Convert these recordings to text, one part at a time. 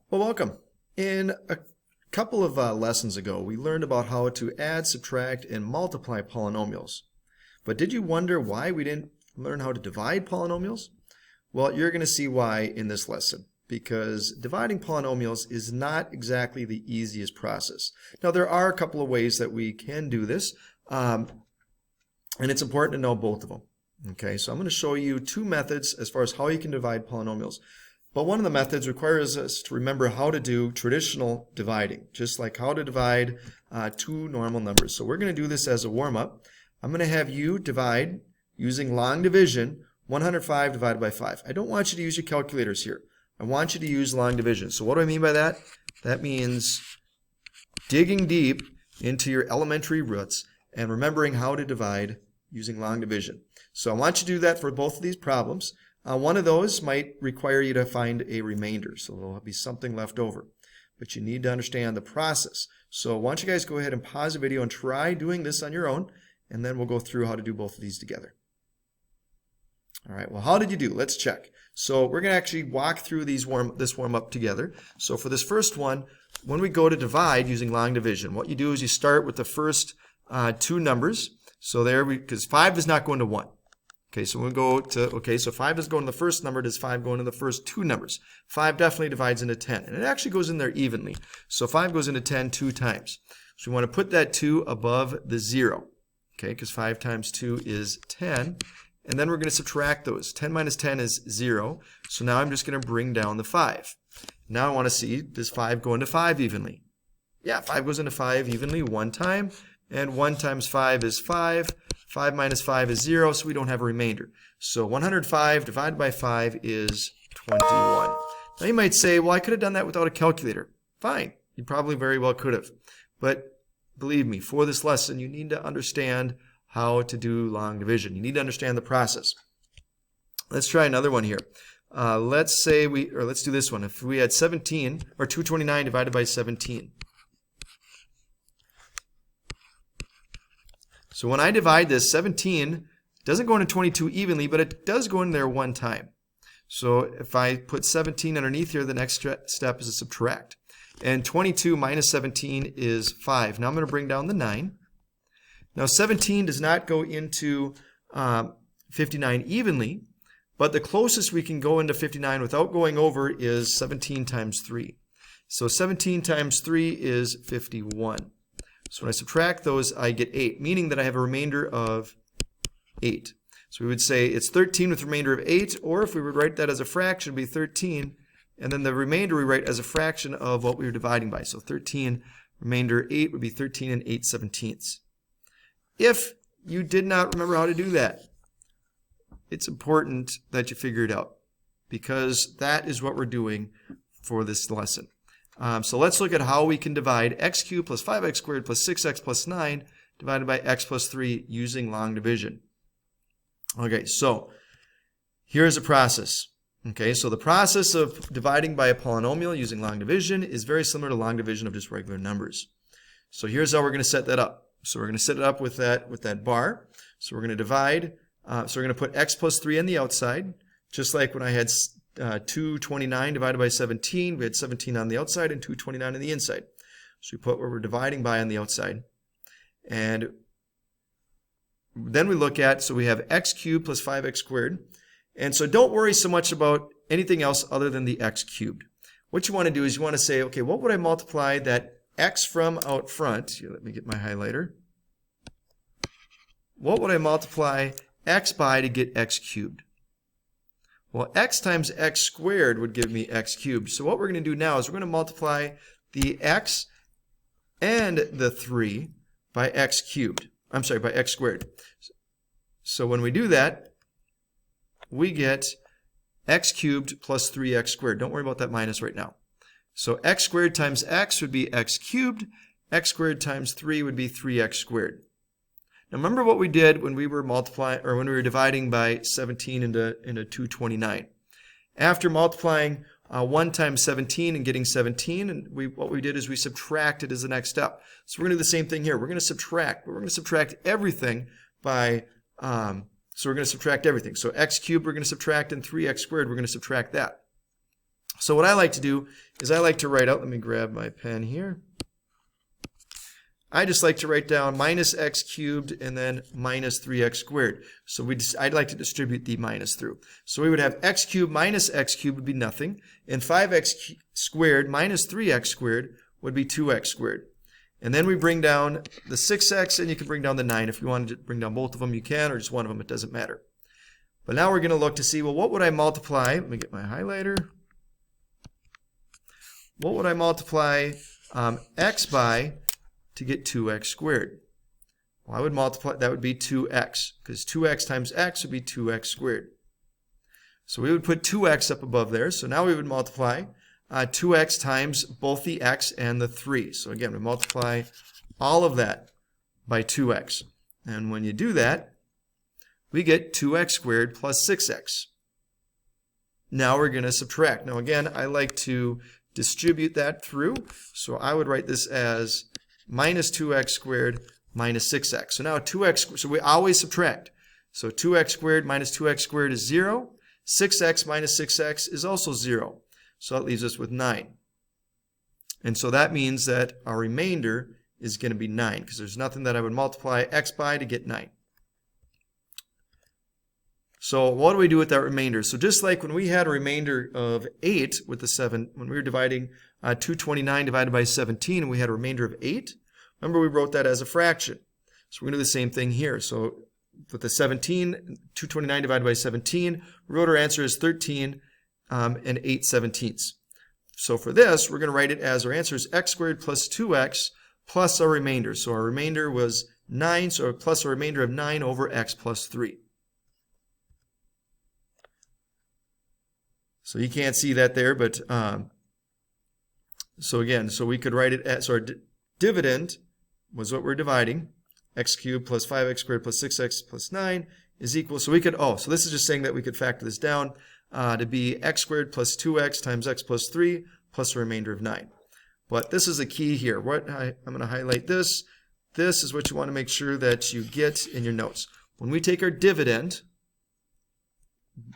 Well, welcome. In a couple of lessons ago, we learned about how to add, subtract, and multiply polynomials. But did you wonder why we didn't learn how to divide polynomials? Well, you're going to see why in this lesson, because dividing polynomials is not exactly the easiest process. Now, there are a couple of ways that we can do this, and it's important to know both of them. Okay, so I'm going to show you two methods as far as how you can divide polynomials. But one of the methods requires us to remember how to do traditional dividing, just like how to divide two normal numbers. So we're going to do this as a warm-up. I'm going to have you divide using long division 105 divided by 5. I don't want you to use your calculators here. I want you to use long division. So what do I mean by that? That means digging deep into your elementary roots and remembering how to divide using long division. So I want you to do that for both of these problems. One of those might require you to find a remainder, so there'll be something left over. But you need to understand the process. So why don't you guys go ahead and pause the video and try doing this on your own, and then we'll go through how to do both of these together. All right, well, how did you do? Let's check. So we're going to actually walk through this warm-up together. So for this first one, when we go to divide using long division, what you do is you start with the first two numbers. So there, because 5 is not going to 1. Okay, so we'll go to, so 5 is going to the first number. Does 5 go into the first two numbers? 5 definitely divides into 10, and it actually goes in there evenly. So 5 goes into 10 two times. So we want to put that 2 above the 0, okay, because 5 times 2 is 10. And then we're going to subtract those. 10 minus 10 is 0. So now I'm just going to bring down the 5. Now I want to see, does 5 go into 5 evenly? Yeah, 5 goes into 5 evenly one time. And 1 times 5 is 5. 5 minus 5 is 0, so we don't have a remainder. So 105 divided by 5 is 21. Now you might say, well, I could have done that without a calculator. Fine, you probably very well could have. But believe me, for this lesson, you need to understand how to do long division. You need to understand the process. Let's try another one here. Let's do this one. If we had 17, or 229 divided by 17. So when I divide this, 17 doesn't go into 22 evenly, but it does go in there one time. So if I put 17 underneath here, the next step is to subtract. And 22 minus 17 is 5. Now I'm going to bring down the 9. Now 17 does not go into 59 evenly, but the closest we can go into 59 without going over is 17 times 3. So 17 times 3 is 51. So when I subtract those, I get 8, meaning that I have a remainder of 8. So we would say it's 13 with a remainder of 8, or if we would write that as a fraction, it would be 13, and then the remainder we write as a fraction of what we were dividing by. So 13, remainder 8 would be 13 and 8/17. If you did not remember how to do that, it's important that you figure it out, because that is what we're doing for this lesson. So let's look at how we can divide x cubed plus 5x squared plus 6x plus 9 divided by x plus 3 using long division. Okay, so here's a process. Okay, so the process of dividing by a polynomial using long division is very similar to long division of just regular numbers. So here's how we're going to set that up. So we're going to set it up with that bar. So we're going to divide. So we're going to put x plus 3 on the outside, just like when I had 229 divided by 17. We had 17 on the outside and 229 on the inside. So we put what we're dividing by on the outside. And then we look at, so we have x cubed plus 5x squared. And so don't worry so much about anything else other than the x cubed. What you want to do is you want to say, okay, what would I multiply that x from out front? Here, let me get my highlighter. What would I multiply x by to get x cubed? Well, x times x squared would give me x cubed. So what we're going to do now is we're going to multiply the x and the 3 by x cubed. I'm sorry, by x squared. So when we do that, we get x cubed plus 3x squared. Don't worry about that minus right now. So x squared times x would be x cubed. X squared times 3 would be 3x squared. Now remember what we did when we were dividing by 17 into 229. After multiplying 1 times 17 and getting 17, and what we did is we subtracted as the next step. So we're going to do the same thing here. We're going to subtract, but we're going to subtract everything by, so we're going to subtract everything. So x cubed we're going to subtract, and 3x squared we're going to subtract that. So what I like to do is I like to write out, let me grab my pen here. I just like to write down minus x cubed and then minus 3x squared. So I'd like to distribute the minus through. So we would have x cubed minus x cubed would be nothing, and 5x squared minus 3x squared would be 2x squared. And then we bring down the 6x, and you can bring down the 9. If you want to bring down both of them, you can, or just one of them, it doesn't matter. But now we're going to look to see, well, what would I multiply? Let me get my highlighter. What would I multiply x by to get 2x squared? Well, I would multiply, that would be 2x, because 2x times x would be 2x squared. So we would put 2x up above there. So now we would multiply 2x times both the x and the 3. So again, we multiply all of that by 2x. And when you do that, we get 2x squared plus 6x. Now we're going to subtract. Now again, I like to distribute that through. So I would write this as minus 2x squared minus 6x. So now 2x, so we always subtract. So 2x squared minus 2x squared is 0. 6x minus 6x is also 0. So that leaves us with 9. And so that means that our remainder is going to be 9, because there's nothing that I would multiply x by to get 9. So what do we do with that remainder? So just like when we had a remainder of 8 with the 7, when we were dividing 229 divided by 17, and we had a remainder of 8, remember we wrote that as a fraction. So we're going to do the same thing here. So with the 17, 229 divided by 17, we wrote our answer as 13 and 8/17. So for this, we're going to write it as our answer is x squared plus 2x plus our remainder. So our remainder was 9, so plus a remainder of 9 over x plus 3. So you can't see that there, but so again, so we could write it as, so our dividend was what we're dividing, x cubed plus 5x squared plus 6x plus 9 is equal, so we could, so this is just saying that we could factor this down to be x squared plus 2x times x plus 3 plus a remainder of 9. But this is the key here. I'm going to highlight this. This is what you want to make sure that you get in your notes. When we take our dividend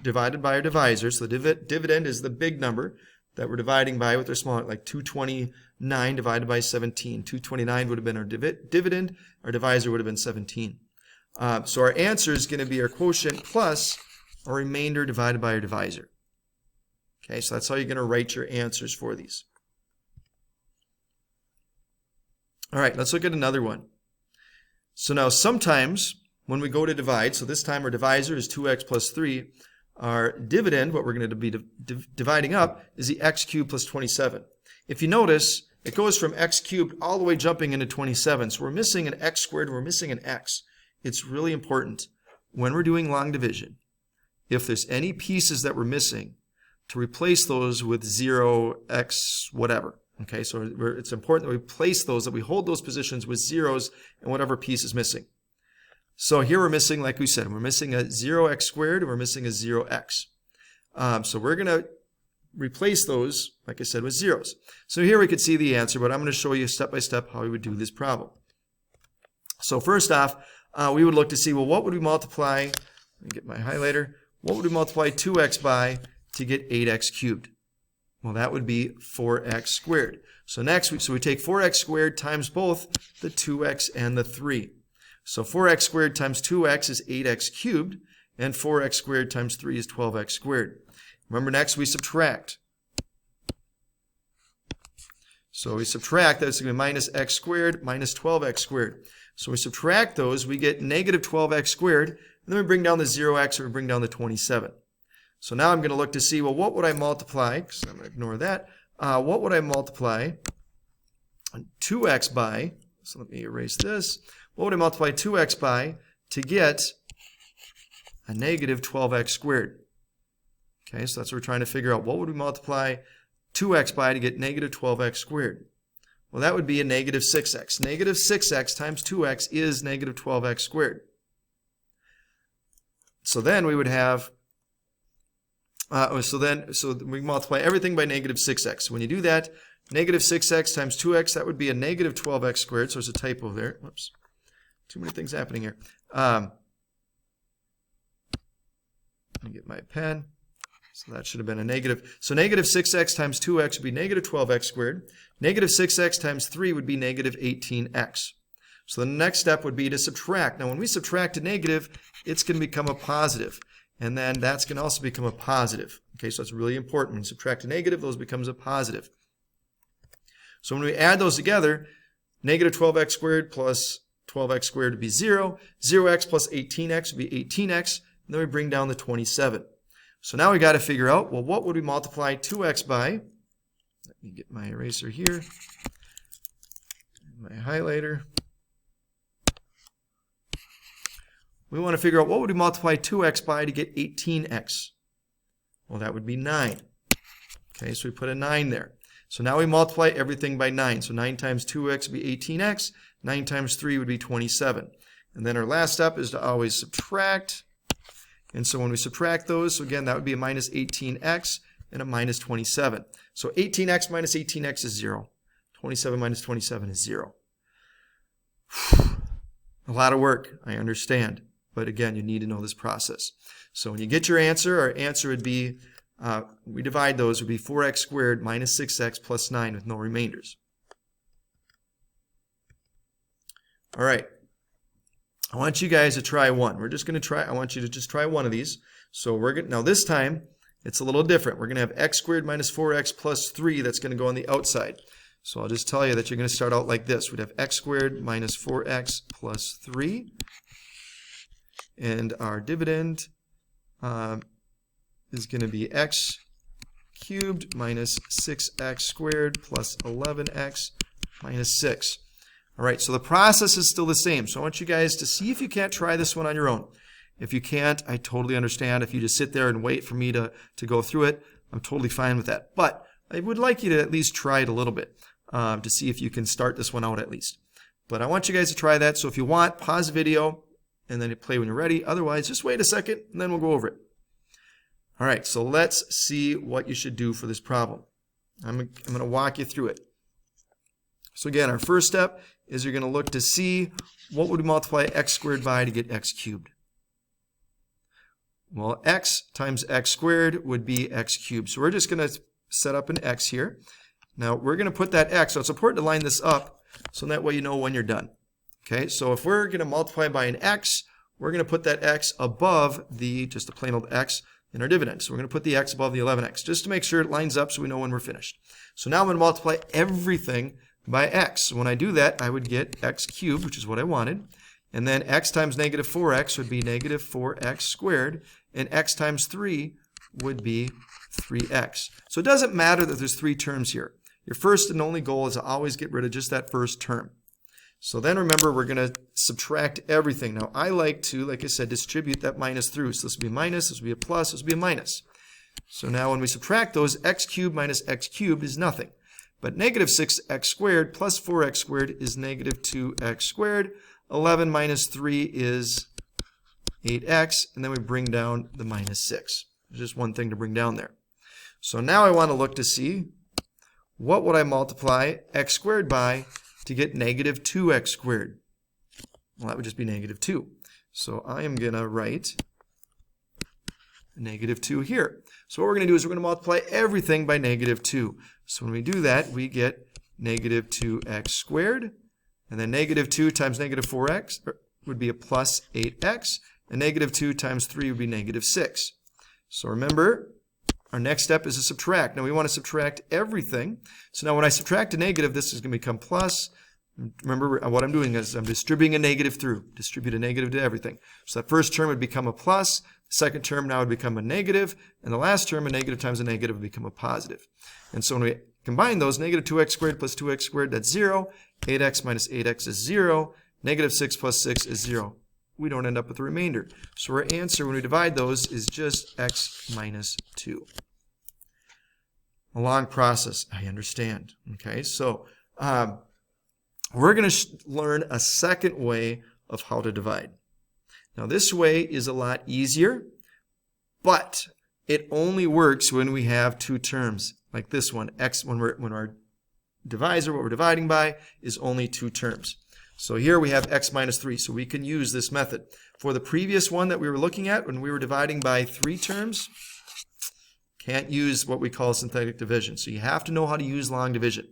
divided by our divisor, so the dividend is the big number that we're dividing by with our small, like 229 divided by 17. 229 would have been our dividend. Our divisor would have been 17. So our answer is going to be our quotient plus our remainder divided by our divisor. Okay, so that's how you're going to write your answers for these. All right, let's look at another one. So now sometimes when we go to divide, so this time our divisor is 2x plus 3. Our dividend, what we're going to be dividing up, is the x cubed plus 27. If you notice, it goes from x cubed all the way jumping into 27. So we're missing an x squared, we're missing an x. It's really important when we're doing long division, if there's any pieces that we're missing, to replace those with 0, x, whatever. Okay, so it's important that we place those, that we hold those positions with zeros and whatever piece is missing. So here we're missing, like we said, we're missing a 0x squared and we're missing a 0x. So we're going to replace those, like I said, with zeros. So here we could see the answer, but I'm going to show you step by step how we would do this problem. So first off, we would look to see, well, what would we multiply, let me get my highlighter, what would we multiply 2x by to get 8x cubed? Well, that would be 4x squared. So next, we take 4x squared times both the 2x and the 3. So 4x squared times 2x is 8x cubed, and 4x squared times 3 is 12x squared. Remember, next we subtract. So we subtract, that's going to be minus x squared minus 12x squared. So we subtract those, we get negative 12x squared, and then we bring down the 0x, or we bring down the 27. So now I'm going to look to see, well, what would I multiply? Because I'm going to ignore that. What would I multiply 2x by? So let me erase this. What would I multiply 2x by to get a negative 12x squared? Okay, so that's what we're trying to figure out. What would we multiply 2x by to get negative 12x squared? Well, that would be a negative 6x. Negative 6x times 2x is negative 12x squared. So then we would have, so we multiply everything by negative 6x. So when you do that, negative 6x times 2x, that would be a negative 12x squared. So there's a typo there. Whoops. Too many things happening here. Let me get my pen. So that should have been a negative. So negative 6x times 2x would be negative 12x squared. Negative 6x times 3 would be negative 18x. So the next step would be to subtract. Now when we subtract a negative, it's going to become a positive. And then that's going to also become a positive. Okay, so it's really important. When you subtract a negative, those becomes a positive. So when we add those together, negative 12x squared plus 12x squared would be 0. 0x plus 18x would be 18x. And then we bring down the 27. So now we got to figure out, well, what would we multiply 2x by? Let me get my eraser here, my highlighter. We want to figure out what would we multiply 2x by to get 18x? Well, that would be 9. Okay, so we put a 9 there. So now we multiply everything by 9. So 9 times 2x would be 18x. 9 times 3 would be 27. And then our last step is to always subtract. And so when we subtract those, so again, that would be a minus 18x and a minus 27. So 18x minus 18x is 0. 27 minus 27 is 0. A lot of work, I understand. But again, you need to know this process. So when you get your answer, our answer would be, we divide those, would be 4x squared minus 6x plus 9 with no remainders. All right. I want you guys to try one. We're just going to try, I want you to just try one of these. So we're going to, now this time, it's a little different. We're going to have x squared minus 4x plus 3 that's going to go on the outside. So I'll just tell you that you're going to start out like this. We'd have x squared minus 4x plus 3. And our dividend is going to be x cubed minus 6x squared plus 11x minus 6. All right, so the process is still the same. So I want you guys to see if you can't try this one on your own. If you can't, I totally understand. If you just sit there and wait for me to go through it, I'm totally fine with that. But I would like you to at least try it a little bit to see if you can start this one out at least. But I want you guys to try that. So if you want, pause the video and then play when you're ready. Otherwise, just wait a second and then we'll go over it. All right, so let's see what you should do for this problem. I'm going to walk you through it. So again, our first step is you're going to look to see what would we multiply x squared by to get x cubed. Well, x times x squared would be x cubed. So we're just going to set up an x here. Now we're going to put that x, so it's important to line this up so that way you know when you're done. Okay, so if we're going to multiply by an x, we're going to put that x above just a plain old x in our dividend. So we're going to put the x above the 11x just to make sure it lines up so we know when we're finished. So now I'm going to multiply everything by x. So when I do that, I would get x cubed, which is what I wanted. And then x times negative 4x would be negative 4x squared. And x times 3 would be 3x. So it doesn't matter that there's 3 terms here. Your first and only goal is to always get rid of just that first term. So then remember, we're going to subtract everything. Now I like to, like I said, distribute that minus through. So this would be a minus, this would be a plus, this would be a minus. So now when we subtract those, x cubed minus x cubed is nothing. But negative 6x squared plus 4x squared is negative 2x squared. 11 minus 3 is 8x. And then we bring down the minus 6. There's just one thing to bring down there. So now I want to look to see what would I multiply x squared by to get negative 2x squared. Well, that would just be negative 2. So I am going to write negative 2 here. So what we're going to do is we're going to multiply everything by negative 2. So when we do that, we get negative 2x squared. And then negative 2 times negative 4x would be a plus 8x. And negative 2 times 3 would be negative 6. So remember, our next step is to subtract. Now we want to subtract everything. So now when I subtract a negative, this is going to become plus. Remember, what I'm doing is I'm distributing a negative through. Distribute a negative to everything. So that first term would become a plus. The second term now would become a negative. And the last term, a negative times a negative, would become a positive. And so when we combine those, negative 2x squared plus 2x squared, that's 0. 8x minus 8x is 0. Negative 6 plus 6 is 0. We don't end up with a remainder. So our answer when we divide those is just x minus 2. A long process, I understand. Okay, so we're going to learn a second way of how to divide. Now this way is a lot easier, but it only works when we have 2 terms like this one. X, when our divisor, what we're dividing by, is only 2 terms. So here we have x minus 3, so we can use this method. For the previous one that we were looking at, when we were dividing by 3 terms, Can't use what we call synthetic division. So you have to know how to use long division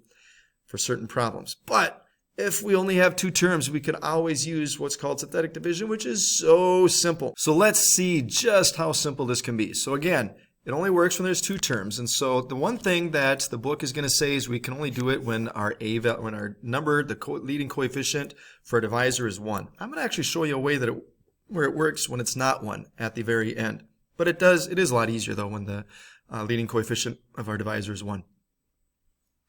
for certain problems. But if we only have two terms, we can always use what's called synthetic division, which is so simple. So let's see just how simple this can be. So again, it only works when there's two terms. And so the one thing that the book is going to say is we can only do it when our number, the leading coefficient for a divisor is 1. I'm going to actually show you a way that where it works when it's not 1 at the very end. But it is a lot easier though when the leading coefficient of our divisor is 1.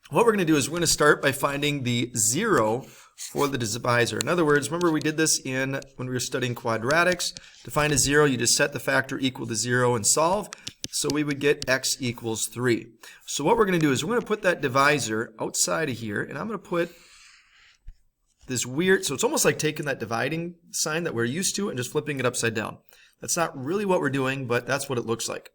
What we're going to do is we're going to start by finding the 0 for the divisor. In other words, remember we did this when we were studying quadratics. To find a 0, you just set the factor equal to 0 and solve. So we would get x equals 3. So what we're going to do is we're going to put that divisor outside of here, and I'm going to put this weird, so it's almost like taking that dividing sign that we're used to and just flipping it upside down. That's not really what we're doing, but that's what it looks like.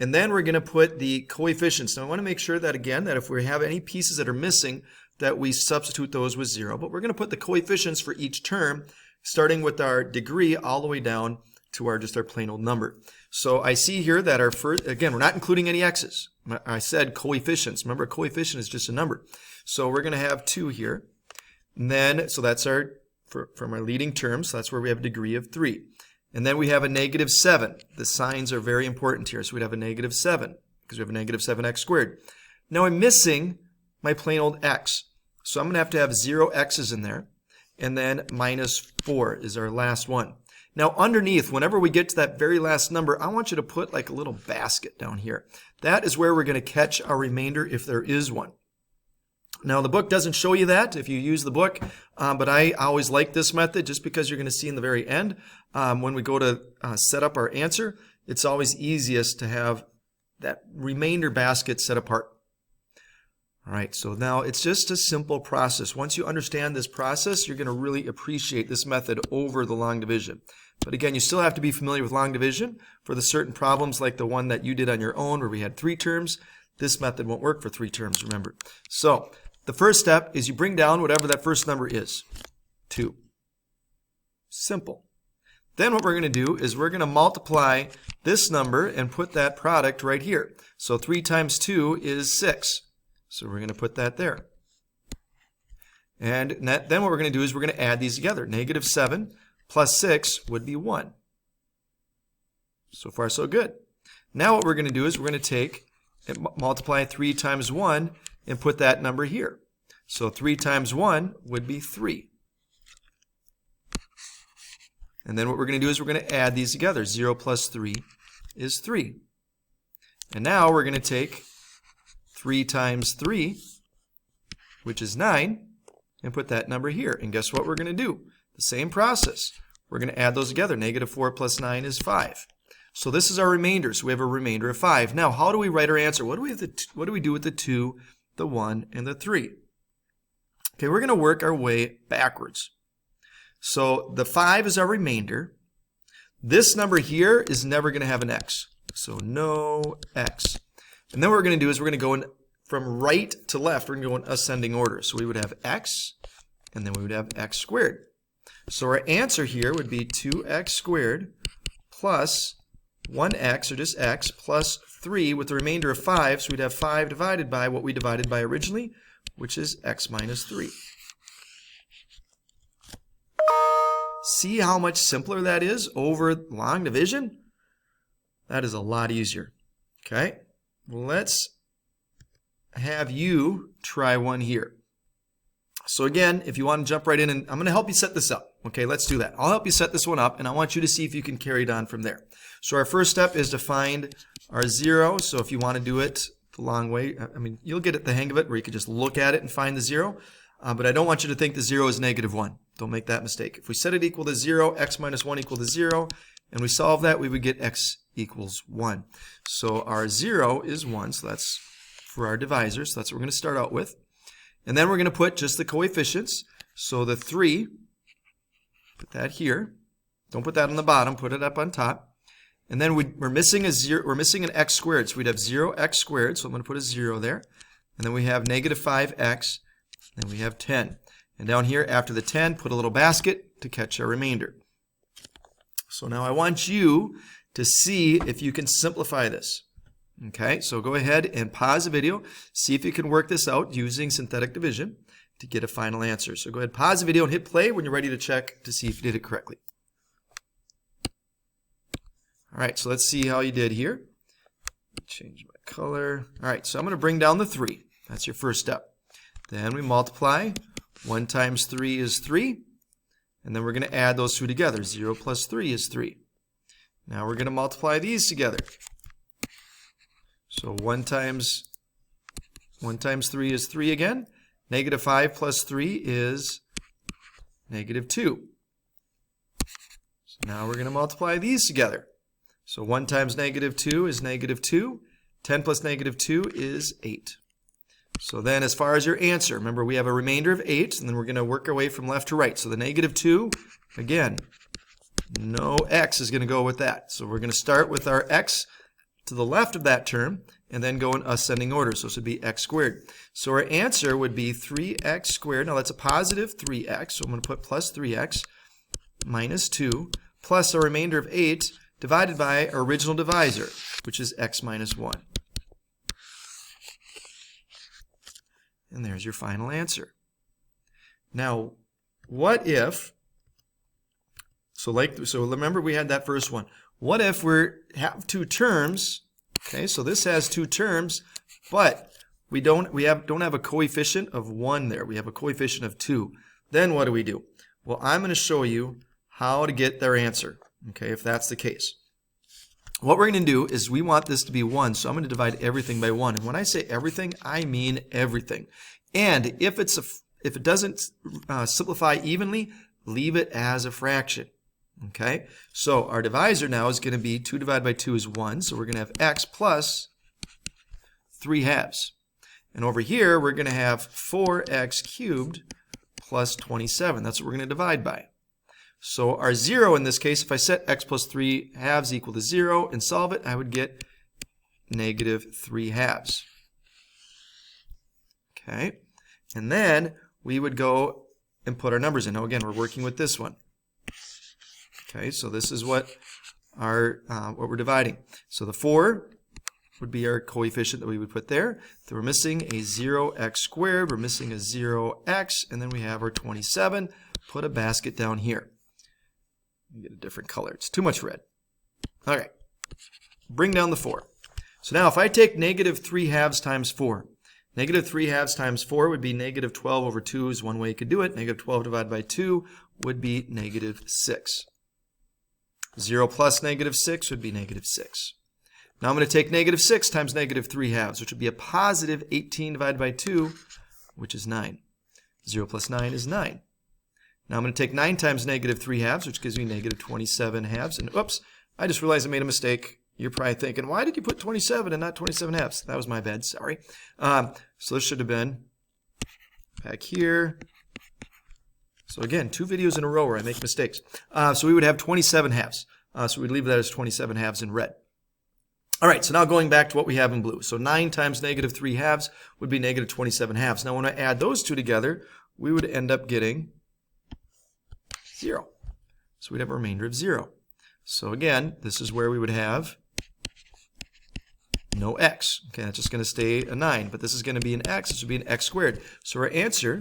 And then we're going to put the coefficients. Now I want to make sure that, again, that if we have any pieces that are missing, that we substitute those with 0. But we're going to put the coefficients for each term, starting with our degree all the way down to just our plain old number. So I see here that our first, again, we're not including any x's. I said coefficients. Remember, a coefficient is just a number. So we're going to have 2 here. And then, so that's from our leading terms, so that's where we have a degree of 3. And then we have a negative 7. The signs are very important here. So we'd have a negative 7 because we have a negative 7x squared. Now I'm missing my plain old x. So I'm going to have 0 x's in there. And then minus 4 is our last one. Now underneath, whenever we get to that very last number, I want you to put like a little basket down here. That is where we're going to catch our remainder if there is one. Now the book doesn't show you that if you use the book, but I always like this method just because you're going to see in the very end when we go to set up our answer, it's always easiest to have that remainder basket set apart. All right, so now it's just a simple process. Once you understand this process, you're going to really appreciate this method over the long division. But again, you still have to be familiar with long division for the certain problems like the one that you did on your own where we had 3 terms. This method won't work for 3 terms, remember. So the first step is you bring down whatever that first number is, 2. Simple. Then what we're going to do is we're going to multiply this number and put that product right here. So 3 times 2 is 6. So we're going to put that there. And then what we're going to do is we're going to add these together. Negative 7 plus 6 would be 1. So far, so good. Now what we're going to do is we're going to take and multiply 3 times 1 and put that number here. So 3 times 1 would be 3. And then what we're going to do is we're going to add these together. 0 plus 3 is 3. And now we're going to take 3 times 3, which is 9, and put that number here. And guess what we're going to do? The same process. We're going to add those together. Negative 4 plus 9 is 5. So this is our remainder. So we have a remainder of 5. Now, how do we write our answer? What do we do with the 2, the 1, and the 3? Okay, we're going to work our way backwards. So the 5 is our remainder. This number here is never going to have an x. So no x. And then what we're going to do is we're going to go in from right to left. We're going to go in ascending order. So we would have x, and then we would have x squared. So our answer here would be 2x squared plus 1x, or just x, plus 3 with the remainder of 5. So we'd have 5 divided by what we divided by originally, which is x minus 3. See how much simpler that is over long division? That is a lot easier. Okay, let's have you try one here. So again, if you want to jump right in, and I'm going to help you set this up. Okay, let's do that. I'll help you set this one up, and I want you to see if you can carry it on from there. So our first step is to find our 0. So if you want to do it the long way, I mean, you'll get the hang of it where you can just look at it and find the 0. But I don't want you to think the 0 is negative 1. Don't make that mistake. If we set it equal to 0, x minus 1 equal to 0, and we solve that, we would get x equals 1. So our 0 is 1, so that's for our divisor. So that's what we're going to start out with. And then we're going to put just the coefficients. So the 3, put that here. Don't put that on the bottom, put it up on top. And then we're missing a 0, we're missing an x squared. So we'd have 0x squared, so I'm going to put a 0 there. And then we have negative 5x, then we have 10. And down here after the 10, put a little basket to catch our remainder. So now I want you to see if you can simplify this. Okay, so go ahead and pause the video, see if you can work this out using synthetic division to get a final answer. So go ahead, pause the video and hit play when you're ready to check to see if you did it correctly. All right, so let's see how you did here. Change my color. All right, so I'm going to bring down the 3. That's your first step. Then we multiply. 1 times 3 is 3. And then we're going to add those two together. 0 plus 3 is 3. Now we're going to multiply these together. So 1 times 3 is 3 again. Negative 5 plus 3 is negative 2. So now we're going to multiply these together. So 1 times negative 2 is negative 2. 10 plus negative 2 is 8. So then as far as your answer, remember we have a remainder of 8, and then we're going to work our way from left to right. So the negative 2, again, no x is going to go with that. So we're going to start with our x to the left of that term, and then go in ascending order. So this would be x squared. So our answer would be 3x squared. Now that's a positive 3x, so I'm going to put plus 3x minus 2 plus a remainder of 8 divided by our original divisor, which is x minus 1. And there's your final answer. Now, what if, so remember we had that first one. What if we have two terms? Okay, so this has two terms, but we don't have a coefficient of 1 there. We have a coefficient of 2. Then what do? Well, I'm going to show you how to get their answer, okay, if that's the case. What we're going to do is we want this to be 1, so I'm going to divide everything by 1. And when I say everything, I mean everything. And if it doesn't simplify evenly, leave it as a fraction. Okay, so our divisor now is going to be 2 divided by 2 is 1, so we're going to have x plus 3 halves. And over here, we're going to have 4x cubed plus 27. That's what we're going to divide by. So our 0 in this case, if I set x plus 3 halves equal to 0 and solve it, I would get negative 3 halves. Okay, and then we would go and put our numbers in. Now again, we're working with this one. Okay, so this is what we're dividing. So the 4 would be our coefficient that we would put there. Then we're missing a 0x squared. We're missing a 0x, and then we have our 27. Put a basket down here. Get a different color. It's too much red. Okay, bring down the 4. So now if I take negative 3 halves times 4, negative 3 halves times 4 would be negative 12 over 2 is one way you could do it. Negative 12 divided by 2 would be negative 6. 0 plus negative 6 would be negative 6. Now I'm going to take negative 6 times negative 3 halves, which would be a positive 18 divided by 2, which is 9. 0 plus 9 is 9. Now I'm going to take 9 times negative 3 halves, which gives me negative 27 halves. And oops, I just realized I made a mistake. You're probably thinking, why did you put 27 and not 27 halves? That was my bad, sorry. So this should have been back here. So again, 2 videos in a row where I make mistakes. So we would have 27 halves. So we'd leave that as 27 halves in red. All right, so now going back to what we have in blue. So 9 times negative 3 halves would be negative 27 halves. Now when I add those two together, we would end up getting 0. So we'd have a remainder of 0. So again, this is where we would have no x. Okay, that's just going to stay a 9. But this is going to be an x. This would be an x squared. So our answer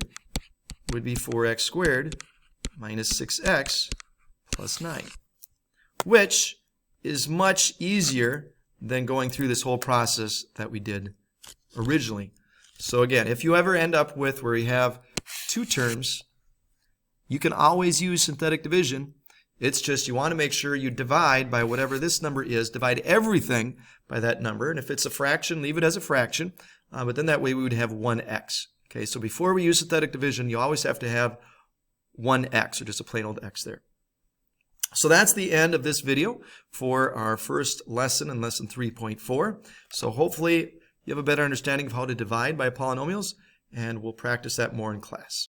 would be 4x squared minus 6x plus 9, which is much easier than going through this whole process that we did originally. So again, if you ever end up with where you have two terms, you can always use synthetic division. It's just you want to make sure you divide by whatever this number is, divide everything by that number, and if it's a fraction, leave it as a fraction, but then that way we would have 1x. Okay, so before we use synthetic division, you always have to have 1x, or just a plain old x there. So that's the end of this video for our first lesson in lesson 3.4. So hopefully you have a better understanding of how to divide by polynomials, and we'll practice that more in class.